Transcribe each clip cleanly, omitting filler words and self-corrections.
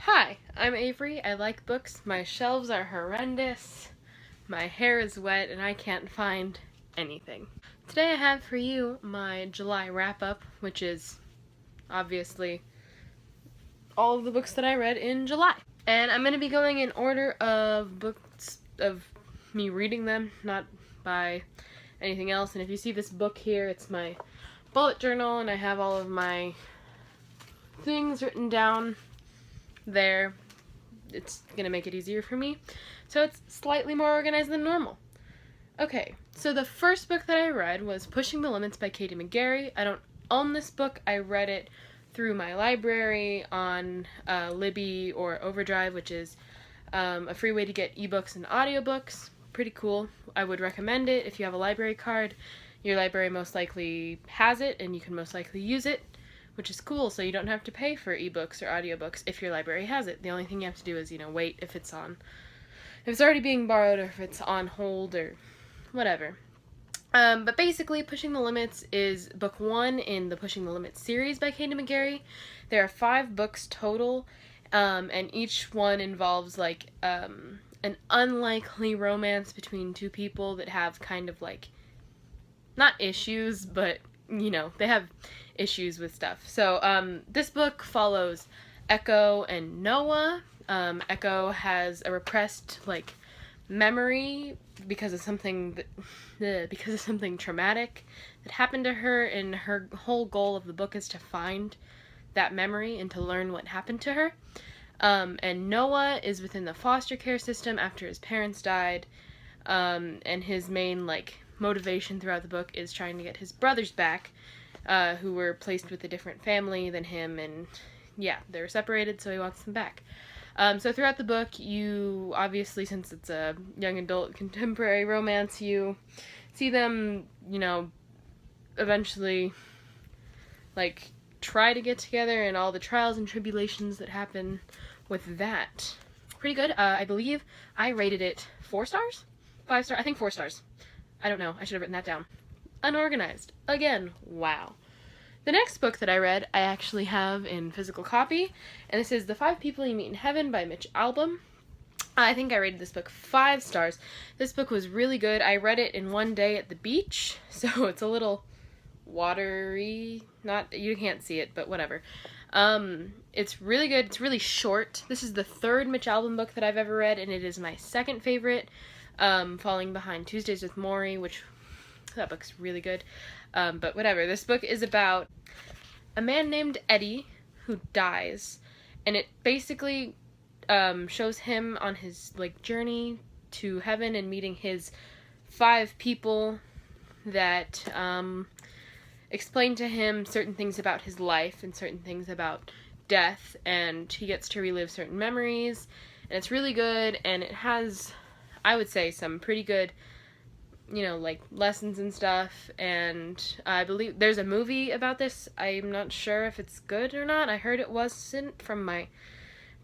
Hi, I'm Avery. I like books. My shelves are horrendous. My hair is wet and I can't find anything. Today I have for you my July wrap-up, which is obviously all of the books that I read in July. And I'm going to be going in order of books of me reading them, not by anything else. And if you see this book here, it's my bullet journal and I have all of my things written down there. It's gonna make it easier for me, so it's slightly more organized than normal. Okay, so the first book that I read was Pushing the Limits by Katie McGarry. I don't own this book. I read it through my library on Libby or Overdrive, which is a free way to get ebooks and audiobooks. Pretty cool. I would recommend it if you have a library card. Your library most likely has it, and you can most likely use it, which is cool, so you don't have to pay for ebooks or audiobooks if your library has it. The only thing you have to do is, wait if it's already being borrowed or if it's on hold or whatever. But basically, Pushing the Limits is book 1 in the Pushing the Limits series by Katie McGarry. There are 5 books total, and each one involves, an unlikely romance between two people that have kind of, not issues, but they have issues with stuff. So this book follows Echo and Noah. Echo has a repressed memory because of something traumatic that happened to her, and her whole goal of the book is to find that memory and to learn what happened to her. And Noah is within the foster care system after his parents died, and his main motivation throughout the book is trying to get his brothers back, who were placed with a different family than him, and yeah, they were separated, so he wants them back. So throughout the book, you obviously, since it's a young adult contemporary romance, you see them, eventually, try to get together and all the trials and tribulations that happen with that. Pretty good. I believe I rated it 4 stars? 5 stars? I think 4 stars. I don't know. I should have written that down. Unorganized. Again, wow. The next book that I read, I actually have in physical copy, and this is The 5 People You Meet in Heaven by Mitch Albom. I think I rated this book 5 stars. This book was really good. I read it in one day at the beach, so it's a little watery. You can't see it, but whatever. It's really good. It's really short. This is the 3rd Mitch Albom book that I've ever read, and it is my 2nd favorite, falling behind Tuesdays with Morrie, which that book's really good. But whatever. This book is about a man named Eddie who dies, and it basically shows him on his journey to heaven and meeting his 5 people that explain to him certain things about his life and certain things about death, and he gets to relive certain memories, and it's really good, and it has, I would say, some pretty good lessons and stuff, and I believe there's a movie about this. I'm not sure if it's good or not. I heard it wasn't from my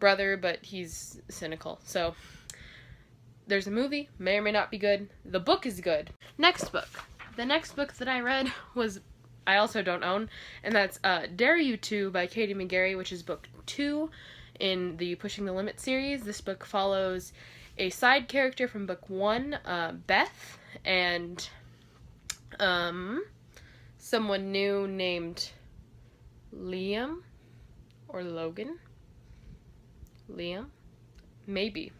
brother, but he's cynical, so there's a movie, may or may not be good. The book is good. Next book. The next book that I read was, I also don't own, and that's Dare You To by Katie McGarry, which is book 2 in the Pushing the Limit series. This book follows a side character from book 1, Beth, and someone new named Liam or Logan. Liam? Maybe.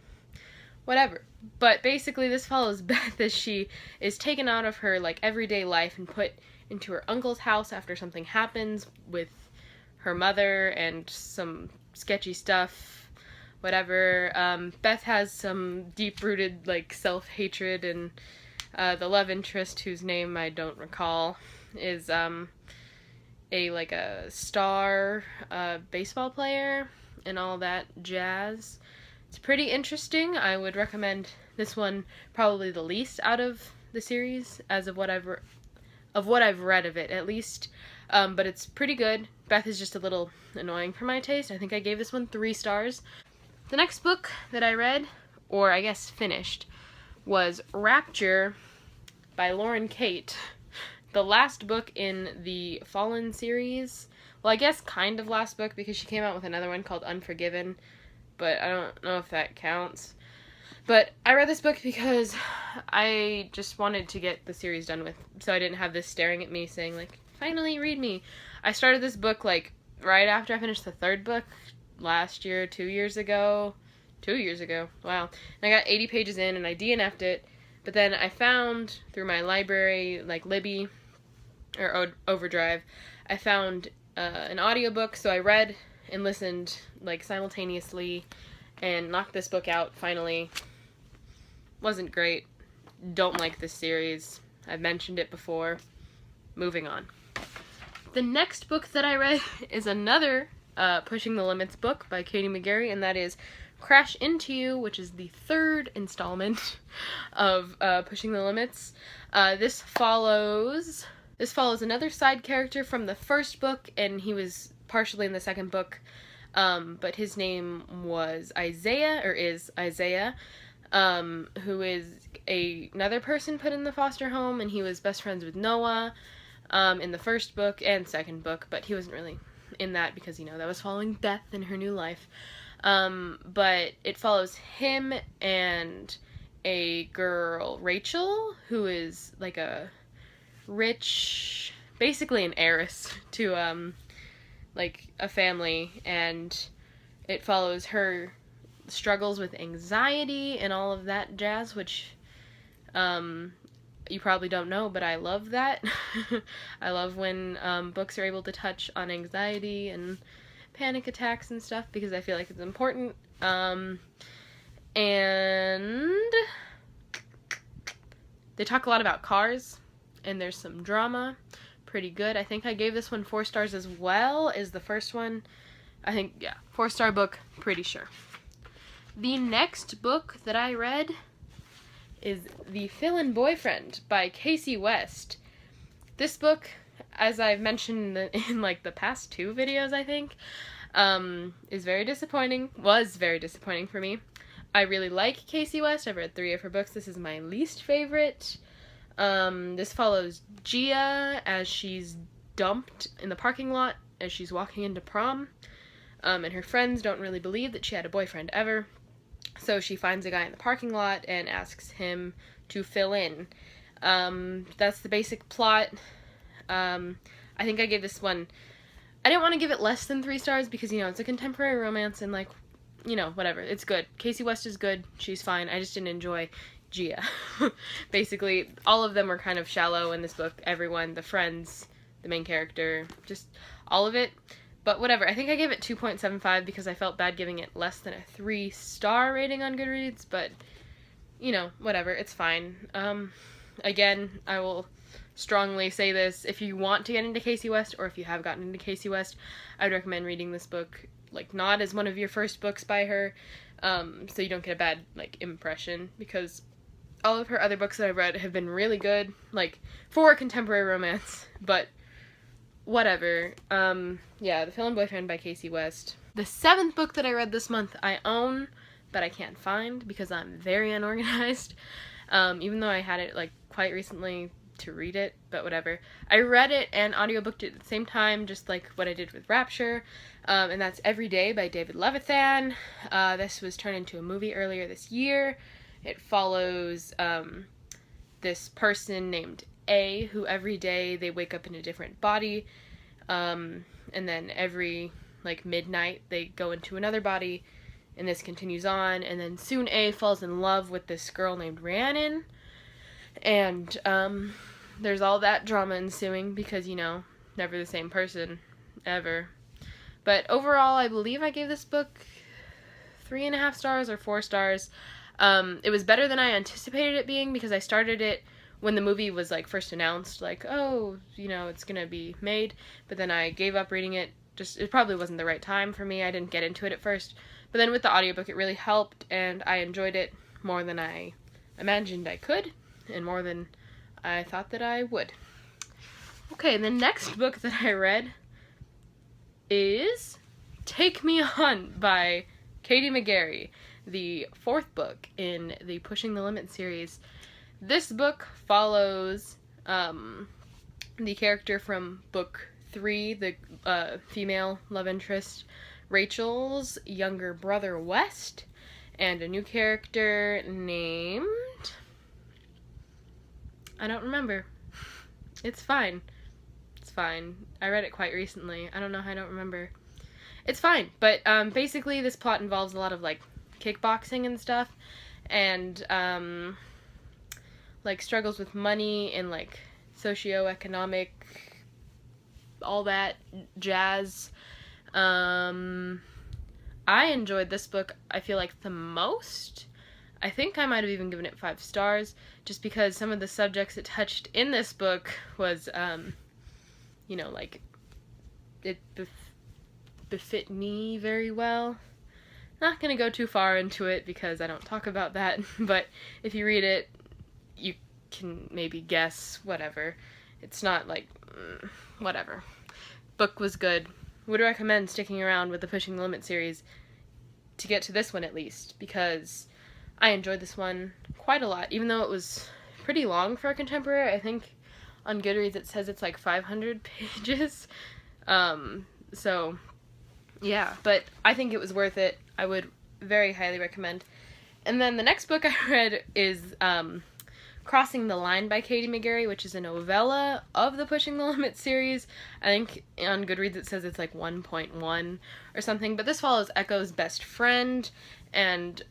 Whatever. But basically this follows Beth as she is taken out of her everyday life and put into her uncle's house after something happens with her mother and some sketchy stuff. Whatever. Beth has some deep-rooted self-hatred, and the love interest, whose name I don't recall, is a star baseball player and all that jazz. It's pretty interesting. I would recommend this one probably the least out of the series, as of what I've read of it, at least. But it's pretty good. Beth is just a little annoying for my taste. I think I gave this one 3 stars. The next book that I read, or I guess finished, was Rapture by Lauren Kate. The last book in the Fallen series. Well, I guess kind of last book, because she came out with another one called Unforgiven but I don't know if that counts. But I read this book because I just wanted to get the series done with, so I didn't have this staring at me saying, like, finally read me. I started this book, like, right after I finished the third book last year, 2 years ago. 2 years ago, wow. And I got 80 pages in, and I DNF'd it, but then I found, through my library, like, Libby, or Overdrive, I found an audiobook, so I read and listened, like, simultaneously, and knocked this book out, finally. Wasn't great. Don't like this series. I've mentioned it before. Moving on. The next book that I read is another Pushing the Limits book by Katie McGarry, and that is Crash Into You, which is the third installment of Pushing the Limits. This follows another side character from the first book, and he was partially in the second book, but his name was Isaiah, or is Isaiah, who is another person put in the foster home, and he was best friends with Noah in the first book and second book, but he wasn't really in that because, you know, that was following Beth in her new life. But it follows him and a girl, Rachel, who is like a rich, basically an heiress to like a family, and it follows her struggles with anxiety and all of that jazz, which you probably don't know, but I love that. I love when books are able to touch on anxiety and panic attacks and stuff, because I feel like it's important. And they talk a lot about cars, and there's some drama. Pretty good. I think I gave this one 4 stars as well as the first one. I think, yeah, 4-star book, pretty sure. The next book that I read is The Fillin Boyfriend by Casey West. This book, as I've mentioned in like the past 2 videos, I think, is very disappointing. Was very disappointing for me. I really like Casey West. I've read 3 of her books. This is my least favorite. This follows Gia as she's dumped in the parking lot as she's walking into prom. And her friends don't really believe that she had a boyfriend ever. So she finds a guy in the parking lot and asks him to fill in. That's the basic plot. I think I gave this one, I didn't want to give it less than 3 stars because, you know, it's a contemporary romance and, like, you know, whatever. It's good. Casey West is good. She's fine. I just didn't enjoy Gia. Basically, all of them were kind of shallow in this book. Everyone, the friends, the main character, just all of it. But whatever, I think I gave it 2.75 because I felt bad giving it less than a 3-star rating on Goodreads, but, you know, whatever, it's fine. Again, I will strongly say this, if you want to get into Casey West, or if you have gotten into Casey West, I'd recommend reading this book, like, not as one of your first books by her, so you don't get a bad, like, impression, because all of her other books that I've read have been really good, like, for a contemporary romance, but whatever. Yeah, The Fillin Boyfriend by Casey West. The 7th book that I read this month I own, but I can't find because I'm very unorganized. Even though I had it, like, quite recently to read it, but whatever. I read it and audiobooked it at the same time, just like what I did with Rapture, and that's Every Day by David Levithan. This was turned into a movie earlier this year. It follows this person named A, who every day they wake up in a different body, and then every, like, midnight they go into another body, and this continues on, and then soon A falls in love with this girl named Rhiannon, and there's all that drama ensuing because, you know, never the same person, ever. But overall, I believe I gave this book 3.5 stars or 4 stars. It was better than I anticipated it being because I started it when the movie was, like, first announced, like, oh, you know, it's gonna be made, but then I gave up reading it. Just, it probably wasn't the right time for me. I didn't get into it at first, but then with the audiobook it really helped, and I enjoyed it more than I imagined I could, and more than I thought that I would. Okay, the next book that I read is Take Me On by Katie McGarry, the 4th book in the Pushing the Limit series. This book follows the character from book 3, the female love interest Rachel's younger brother West, and a new character named... I don't remember. It's fine. It's fine. I read it quite recently. I don't know how I don't remember. It's fine, but basically this plot involves a lot of, like, kickboxing and stuff, and, like, struggles with money and, like, socioeconomic, all that jazz. I enjoyed this book, I feel like, the most. I think I might have even given it 5 stars, just because some of the subjects it touched in this book was, you know, like, it befit me very well. Not gonna go too far into it because I don't talk about that, but if you read it, you can maybe guess, whatever. It's not like, whatever. Book was good. Would recommend sticking around with the Pushing the Limit series to get to this one at least, because I enjoyed this one quite a lot, even though it was pretty long for a contemporary. I think on Goodreads it says it's like 500 pages. So, yeah, but I think it was worth it. I would very highly recommend. And then the next book I read is Crossing the Line by Katie McGarry, which is a novella of the Pushing the Limit series. I think on Goodreads it says it's like 1.1 or something, but this follows Echo's best friend and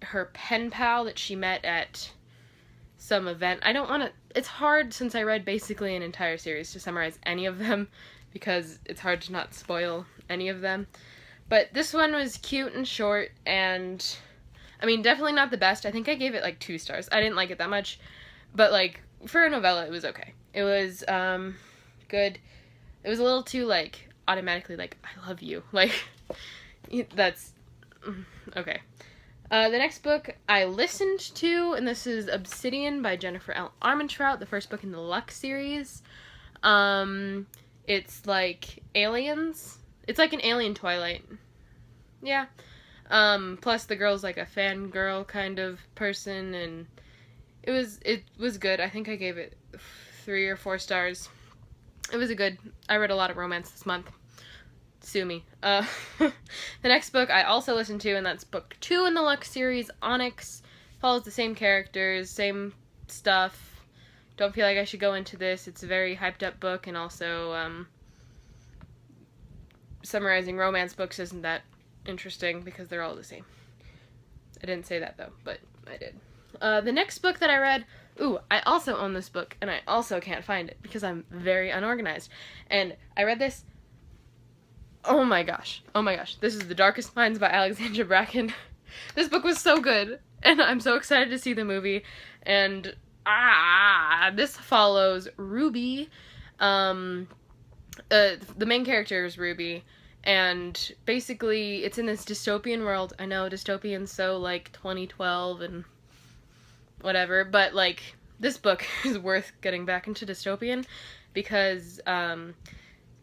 her pen pal that she met at some event. I don't want to... It's hard, since I read basically an entire series, to summarize any of them, because it's hard to not spoil any of them. But this one was cute and short, and... I mean, definitely not the best. I think I gave it, like, 2 stars. I didn't like it that much, but, like, for a novella, it was okay. It was, good. It was a little too, like, automatically, like, I love you. Like, that's... Okay. The next book I listened to, and this is Obsidian by Jennifer L. Armentrout, the first book in the Lux series. It's like aliens. It's like an alien Twilight. Yeah. Plus the girl's like a fangirl kind of person, and it was good. I think I gave it 3 or 4 stars. It was I read a lot of romance this month. Sue me. The next book I also listened to, and that's book 2 in the Lux series, Onyx. Follows the same characters, same stuff. Don't feel like I should go into this. It's a very hyped up book, and also, summarizing romance books isn't that interesting because they're all the same. I didn't say that though, but I did. The next book that I read, I also own this book, and I also can't find it because I'm very unorganized. And I read this. Oh my gosh. This is The Darkest Minds by Alexandra Bracken. This book was so good, and I'm so excited to see the movie. And, this follows Ruby. The main character is Ruby, and basically it's in this dystopian world. I know, dystopian's so, like, 2012 and whatever, but, like, this book is worth getting back into dystopian because,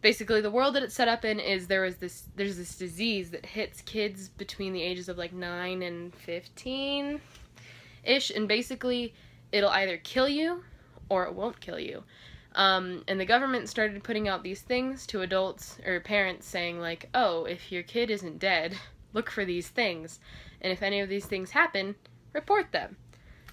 basically, the world that it's set up in is there's this disease that hits kids between the ages of, like, 9 and 15-ish, and basically, it'll either kill you, or it won't kill you. And the government started putting out these things to adults, or parents, saying, like, oh, if your kid isn't dead, look for these things, and if any of these things happen, report them.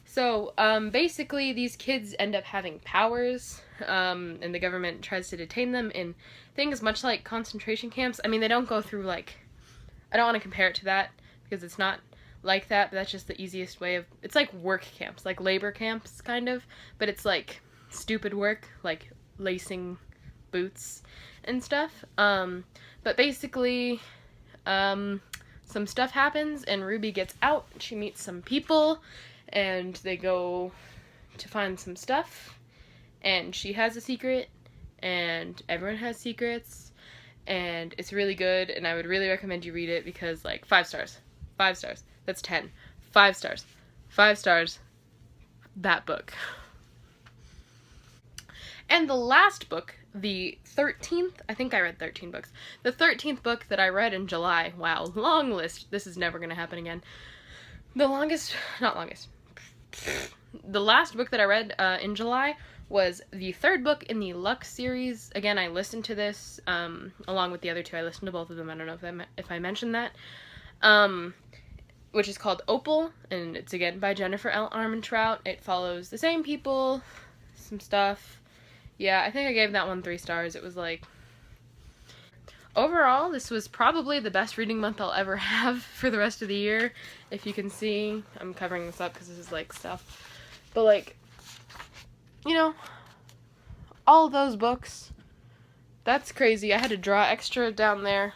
So, basically, these kids end up having powers, and the government tries to detain them in things much like concentration camps. I mean, they don't go through, like, I don't want to compare it to that, because it's not like that, but that's just the easiest way of, it's like work camps, like labor camps, kind of, but it's, like, stupid work, like lacing boots and stuff. But basically, some stuff happens, and Ruby gets out, she meets some people, and they go to find some stuff, and she has a secret, and everyone has secrets, and it's really good, and I would really recommend you read it because, like, 5 stars. 5 stars. That's 10. 5 stars. 5 stars. That book. And the last book, the 13th, I think I read 13 books. The 13th book that I read in July. Wow, long list. This is never going to happen again. The last book that I read in July was the third book in the Lux series. Again, I listened to this along with the other two. I listened to both of them. I don't know if I mentioned that. Which is called Opal, and it's again by Jennifer L. Armentrout. It follows the same people, some stuff. Yeah, I think I gave that one 3 stars. It was like... Overall, this was probably the best reading month I'll ever have for the rest of the year. If you can see, I'm covering this up because this is like stuff. But like, you know, all those books, that's crazy. I had to draw extra down there.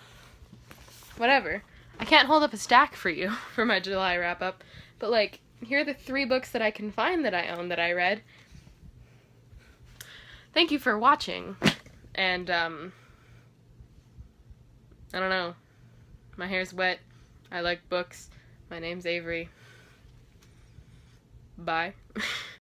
Whatever. I can't hold up a stack for you for my July wrap up. But like, here are the 3 books that I can find that I own that I read. Thank you for watching. And, I don't know. My hair's wet. I like books. My name's Avery. Bye.